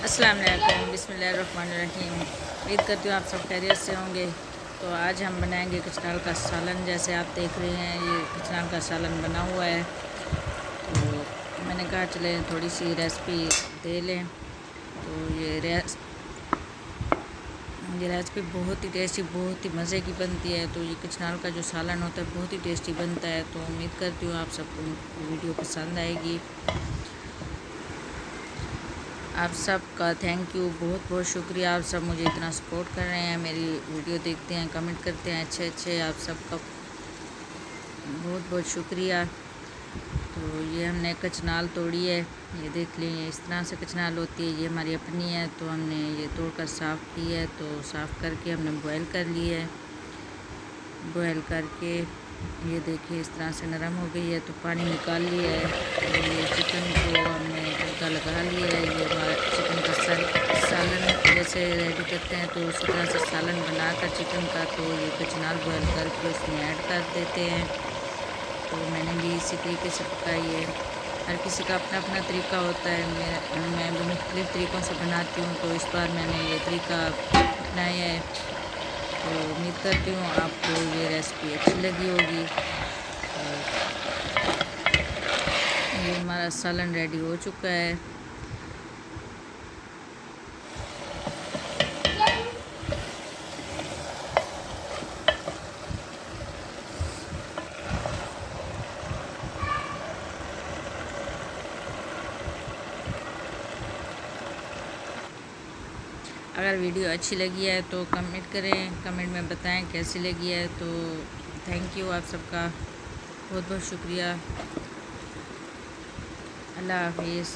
अस्सलाम वालेकुम, बिस्मिल्लाहिर्रहमानिर्रहीम। उम्मीद करती हूँ आप सब खैरियत से होंगे। तो आज हम बनाएंगे कचनाल का सालन। जैसे आप देख रहे हैं ये कचनाल का सालन बना हुआ है। तो मैंने कहा चले थोड़ी सी रेसिपी दे लें। तो ये रेसिपी बहुत ही टेस्टी, बहुत ही मज़े की बनती है। तो ये कचनाल का जो सालन होता है बहुत ही टेस्टी बनता है। तो उम्मीद करती हूँ आप सबको वीडियो पसंद आएगी। आप सब का थैंक यू, बहुत बहुत शुक्रिया। आप सब मुझे इतना सपोर्ट कर रहे हैं, मेरी वीडियो देखते हैं, कमेंट करते हैं अच्छे। आप सबका बहुत बहुत शुक्रिया। तो ये हमने कचनाल तोड़ी है, ये देख लें, इस तरह से कचनाल होती है। ये हमारी अपनी है, तो हमने ये तोड़कर साफ़ की है। तो साफ़ करके हमने बॉयल कर ली है। बॉयल करके ये देखिए इस तरह से नरम हो गई है, तो पानी निकाल लिया है। तो ये चिकन को हमने तड़का लगा लिया है। ये हमारा चिकन का सालन जैसे रेडी करते हैं, तो उसी तरह से सालन बनाकर चिकन का, तो ये कचनाल बॉयल करके उसमें ऐड कर देते हैं। तो मैंने भी इसी तरीके से पकाई है। हर किसी का अपना अपना तरीका होता है। मैं भी मुख्तलिफ़ तरीक़ों से बनाती हूँ, तो इस बार मैंने ये तरीका अपनाया है। तो उम्मीद करती हूँ आपको ये रेसिपी अच्छी लगी होगी। ये हमारा सालन रेडी हो चुका है। अगर वीडियो अच्छी लगी है तो कमेंट करें, कमेंट में बताएं कैसी लगी है। तो थैंक यू आप सबका, बहुत बहुत शुक्रिया। अल्लाह हाफिज़।